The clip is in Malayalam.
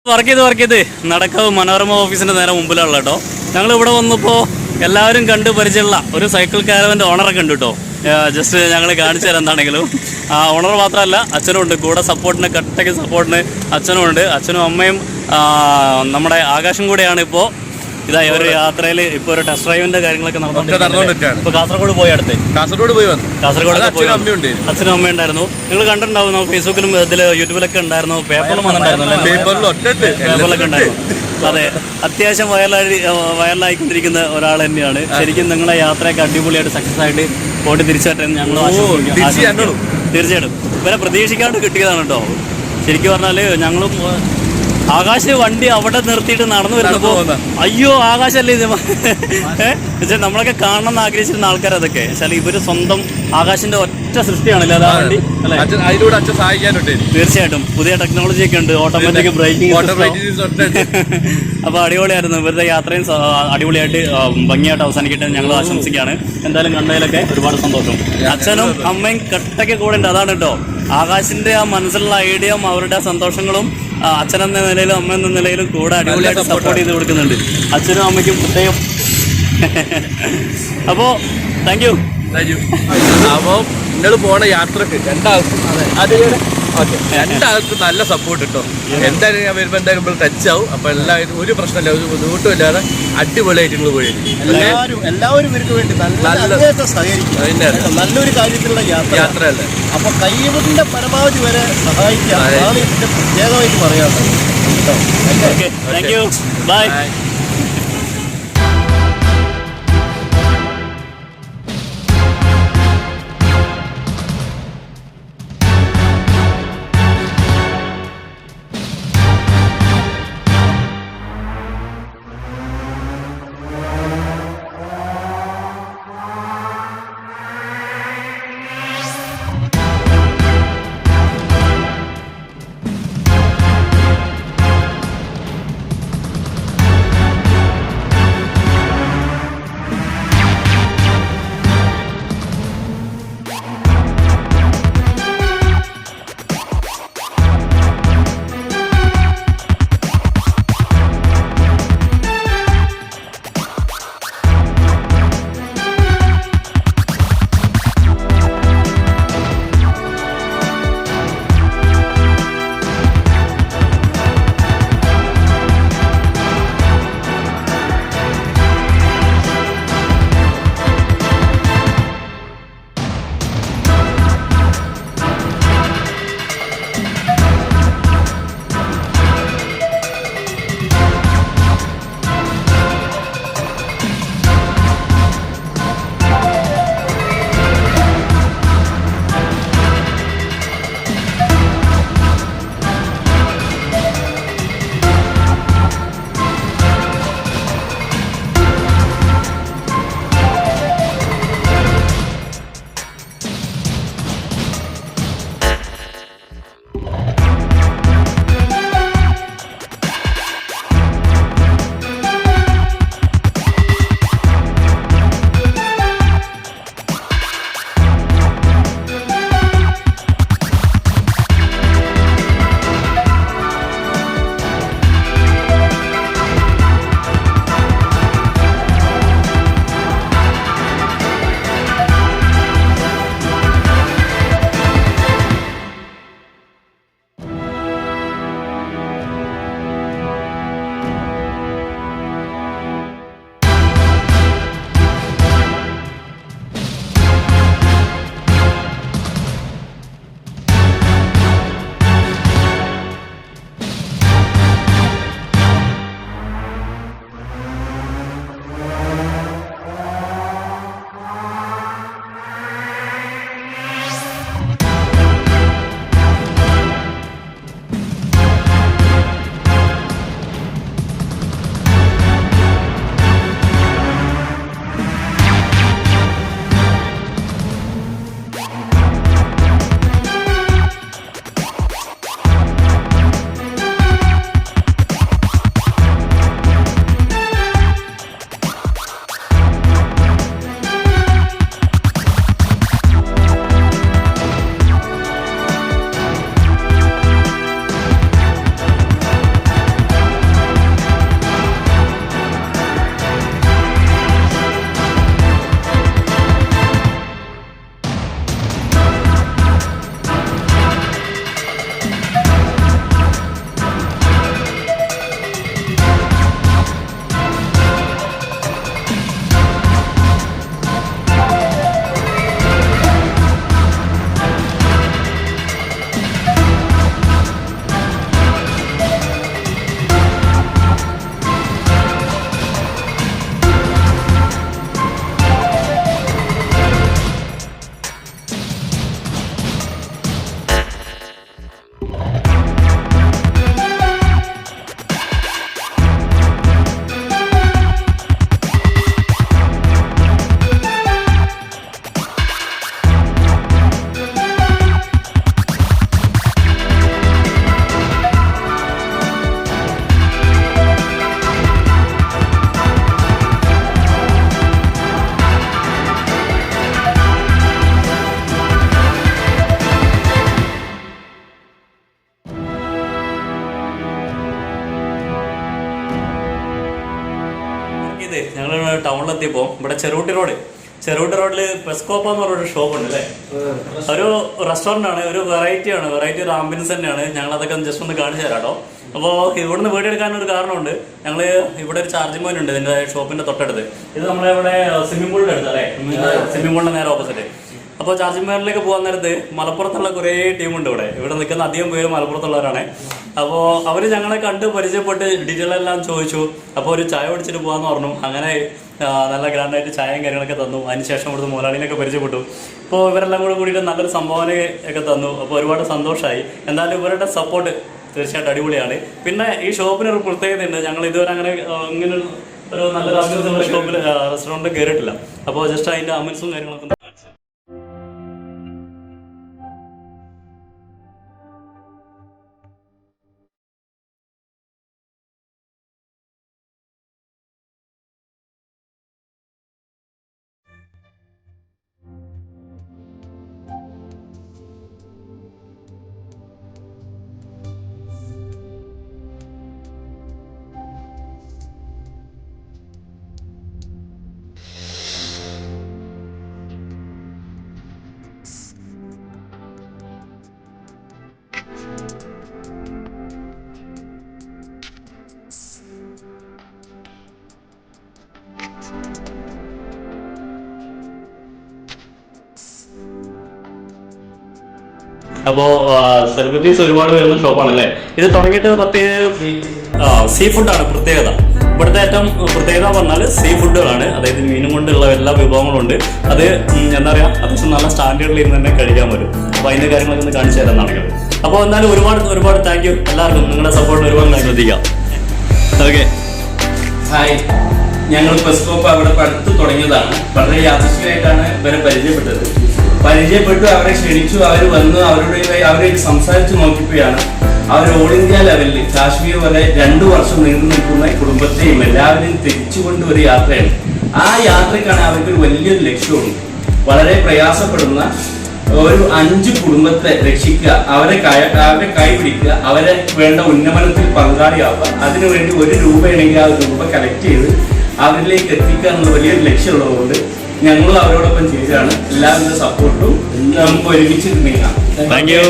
വർക്ക് ചെയ്ത് നടക്കാവ് മനോരമ ഓഫീസിൻ്റെ നേരെ മുമ്പിലുള്ള കേട്ടോ. ഞങ്ങൾ ഇവിടെ വന്നപ്പോൾ എല്ലാവരും കണ്ട് പരിചയമുള്ള ഒരു സൈക്കിൾ കാരവൻ്റെ ഓണറൊക്കെ ഉണ്ട് കേട്ടോ. ജസ്റ്റ് ഞങ്ങൾ കാണിച്ചു തരാം. എന്താണെങ്കിലും ആ ഓണർ മാത്രമല്ല, അച്ഛനും ഉണ്ട് കൂടെ, സപ്പോർട്ടിന് കട്ടയ്ക്ക് സപ്പോർട്ടിന് അച്ഛനും ഉണ്ട്. അച്ഛനും അമ്മയും നമ്മുടെ ആകാശം കൂടെയാണ് ഇപ്പോൾ ഇതായി ഒരു യാത്രയിൽ ഇപ്പോൾ ഒരു ടെസ്റ്റ് ഡ്രൈവിൻ്റെ കാര്യങ്ങളൊക്കെ നടന്നുകൊണ്ടിരിക്കുകയാണ്. ഇപ്പോൾ കാസർഗോഡ് പോയി അച്ഛനും അമ്മയും ഉണ്ടായിരുന്നു. നിങ്ങൾ കണ്ടിട്ടുണ്ടാവും, ഫേസ്ബുക്കിലും ഇതിൽ യൂട്യൂബിലൊക്കെ ഉണ്ടായിരുന്നു, പേപ്പറിലും പേപ്പറിലൊക്കെ ഉണ്ടായിരുന്നു. അതെ, അത്യാവശ്യം വയറിലായിക്കൊണ്ടിരിക്കുന്ന ഒരാൾ തന്നെയാണ്. ശരിക്കും നിങ്ങളെ യാത്രയൊക്കെ അടിപൊളിയായിട്ട് സക്സസ് ആയിട്ട് പോയിട്ട് തിരിച്ചാട്ടെ ഞങ്ങൾ തീർച്ചയായിട്ടും ഇവരെ പ്രതീക്ഷിക്കാണ്ട് കിട്ടിയതാണ് കേട്ടോ. ശരിക്കും പറഞ്ഞാൽ ഞങ്ങളും ആകാശ് വണ്ടി അവിടെ നിർത്തിയിട്ട് നടന്നു വരുന്നപ്പോ അയ്യോ ആകാശല്ലേ ഇത് പക്ഷെ നമ്മളൊക്കെ കാണണമെന്ന് ആഗ്രഹിച്ചിരുന്ന ആൾക്കാരതൊക്കെ. പക്ഷേ ഇവര് സ്വന്തം ആകാശിന്റെ ഒറ്റ സൃഷ്ടിയാണല്ലോ അതാ വണ്ടി അല്ലേ. തീർച്ചയായിട്ടും പുതിയ ടെക്നോളജി ഒക്കെ ഉണ്ട്, ഓട്ടോമാറ്റിക് ബ്രേക്കിംഗ്. അപ്പൊ അടിപൊളിയായിരുന്നു. ഇവരുടെ യാത്രയും അടിപൊളിയായിട്ട് ഭംഗിയായിട്ട് അവസാനിക്കട്ടെ ഞങ്ങൾ ആശംസിക്കുകയാണ്. എന്തായാലും കണ്ടതിലൊക്കെ ഒരുപാട് സന്തോഷം. അച്ഛനും അമ്മയും കട്ടയ്ക്ക് കൂടെ ഉണ്ട്. അതാണ് കേട്ടോ ആകാശിന്റെ ആ മനസ്സിലുള്ള ഐഡിയയും അവരുടെ സന്തോഷങ്ങളും അച്ഛനെന്ന നിലയിലും അമ്മ എന്ന നിലയിലും കൂടെ അടിപൊളിയായിട്ട് സപ്പോർട്ട് ചെയ്ത് കൊടുക്കുന്നുണ്ട്. അച്ഛനും അമ്മയ്ക്കും പ്രത്യേകം. അപ്പോൾ താങ്ക് യു. അപ്പോൾ നിങ്ങൾ പോണ യാത്രക്ക് രണ്ടാൾക്കും നല്ല സപ്പോർട്ട് കിട്ടോ. എന്തായാലും ഞാൻ വരുമ്പോൾ എന്തായാലും നമ്മൾ ടച്ച് ആവും. അപ്പൊ എല്ലാവരും ഒരു പ്രശ്നമില്ല, ഒരു ബുദ്ധിമുട്ടും ഇല്ലാതെ അടിപൊളിയായിട്ട് നിങ്ങൾ പോയി. എല്ലാവരും ഇവർക്ക് വേണ്ടി നല്ലൊരു കാര്യത്തിലുള്ള യാത്രയല്ലേ. അപ്പൊ കഴിവിന്റെ പരമാവധി വരെ സഹായിക്കാം. അതാണ് ഇതിന്റെ പ്രത്യേകമായിട്ട് പറയാനുള്ളത്. നോക്കിയത് ഞങ്ങൾ ടൗണിലെത്തിയപ്പോൾ ഇവിടെ ചെറുകുട്ടി റോഡിൽ പെസ്കോപ്പ എന്ന് പറഞ്ഞൊരു ഷോപ്പ് ഉണ്ട് അല്ലേ. ഒരു റെസ്റ്റോറൻ്റ് ആണ്, ഒരു വെറൈറ്റി ഒരു ആംബിയൻസ് തന്നെയാണ്. ഞങ്ങൾ അതൊക്കെ ജസ്റ്റ് ഒന്ന് കാണിച്ചു തരാം കേട്ടോ. അപ്പോൾ ഇവിടുന്ന് വീഡിയോ എടുക്കാനൊരു കാരണമുണ്ട്. ഞങ്ങൾ ഇവിടെ ഒരു ചാർജിങ് പോയിന്റ് ഉണ്ട് ഇതിൻ്റെ ഷോപ്പിൻ്റെ തൊട്ടടുത്ത്. ഇത് നമ്മളെ ഇവിടെ സ്വിമ്മിംഗ് പൂളിൻ്റെ അടുത്ത് അല്ലേ, സ്വിമ്മിംഗ് പൂളിൻ്റെ നേരെ ഓപ്പോസിറ്റ്. അപ്പോൾ ചാർജിംഗ് പോയിന്റിലേക്ക് പോകാൻ നേരത്ത് മലപ്പുറത്തുള്ള കുറേ ടീമുണ്ട് ഇവിടെ നിൽക്കുന്ന അധികം പേര് മലപ്പുറത്തുള്ളവരാണ്. അപ്പോൾ അവർ ഞങ്ങളെ കണ്ട് പരിചയപ്പെട്ട് ഡീറ്റെയിൽ എല്ലാം ചോദിച്ചു. അപ്പോൾ ഒരു ചായ കുടിച്ചിട്ട് പോകാമെന്ന് പറഞ്ഞു. അങ്ങനെ നല്ല ഗ്രാൻഡായിട്ട് ചായയും കാര്യങ്ങളൊക്കെ തന്നു. അതിനുശേഷം ഇവിടുന്ന് മുതലാളിനെയൊക്കെ പരിചയപ്പെട്ടു. ഇപ്പോൾ ഇവരെല്ലാം കൂടിയിട്ട് നല്ലൊരു സംഭാവനയൊക്കെ തന്നു. അപ്പോൾ ഒരുപാട് സന്തോഷമായി. എന്തായാലും ഇവരുടെ സപ്പോർട്ട് തീർച്ചയായിട്ടും അടിപൊളിയാണ്. പിന്നെ ഈ ഷോപ്പിനൊരു പ്രത്യേകതയുണ്ട്. ഞങ്ങൾ ഇതുവരെ അങ്ങനെ ഇങ്ങനെ ഒരു നല്ലൊരു അമ്യൂസ് ഷോപ്പിൽ റെസ്റ്റോറൻറ്റിൽ കയറിയിട്ടില്ല. അപ്പോൾ ജസ്റ്റ് അതിൻ്റെ അമ്യൂസും കാര്യങ്ങളൊക്കെ അപ്പോൾ സെലിബ്രിറ്റീസ് ഒരുപാട് വരുന്ന ഷോപ്പാണല്ലേ. ഇത് തുടങ്ങിയിട്ട് സീ ഫുഡാണ് പ്രത്യേകത. ഇവിടുത്തെ ഏറ്റവും പ്രത്യേകത പറഞ്ഞാൽ സീ ഫുഡുകളാണ്. അതായത് മീനും കൊണ്ടുള്ള എല്ലാ വിഭവങ്ങളും ഉണ്ട്. അത് എന്താ പറയുക, അത്യാവശ്യം നല്ല സ്റ്റാൻഡേർഡിൽ ഇരുന്ന് തന്നെ കഴിക്കാൻ പറ്റും. അപ്പോൾ അതിൻ്റെ കാര്യങ്ങളൊക്കെ ഒന്ന് കാണിച്ചു തരാമെന്നാണെങ്കിൽ. അപ്പോൾ എന്നാലും ഒരുപാട് താങ്ക് യു എല്ലാവർക്കും. നിങ്ങളുടെ സപ്പോർട്ട് ഒരുപാട് ശ്രദ്ധിക്കാം. ഓക്കെ, ഹായ്, ഞങ്ങൾ പെസ്കോപ്പ് അവിടെ അടുത്ത് തുടങ്ങിയതാണ്. വളരെ യാദൃശ്ചികമായിട്ടാണ് ഇവരെ പരിചയപ്പെട്ടു, അവരെ ക്ഷണിച്ചു. അവർ വന്ന് അവരായിട്ട് സംസാരിച്ച് നോക്കിയപ്പോഴാണ് അവർ ഓൾ ഇന്ത്യ ലെവലിൽ കാശ്മീർ വരെ 2 വർഷം നീണ്ടു നിൽക്കുന്ന കുടുംബത്തെയും എല്ലാവരെയും തിരിച്ചുകൊണ്ട് ഒരു യാത്രയാണ്. ആ യാത്രക്കാണ് അവർക്കൊരു വലിയൊരു ലക്ഷ്യമുണ്ട്. വളരെ പ്രയാസപ്പെടുന്ന ഒരു 5 കുടുംബത്തെ രക്ഷിക്കുക, അവരെ കൈ പിടിക്കുക, അവരെ വേണ്ട ഉന്നമനത്തിൽ പങ്കാളിയാവുക. അതിനുവേണ്ടി 1 രൂപയാണെങ്കിൽ ആ രൂപ കളക്ട് ചെയ്ത് അവരിലേക്ക് എത്തിക്കുക എന്നുള്ള വലിയൊരു ലക്ഷ്യമുള്ളതുകൊണ്ട് ഞങ്ങളും അവരോടൊപ്പം ചെയ്തതാണ്. എല്ലാവരുടെ സപ്പോർട്ടും നമുക്ക് ഒരുമിച്ച് നീങ്ങാം. Thank you.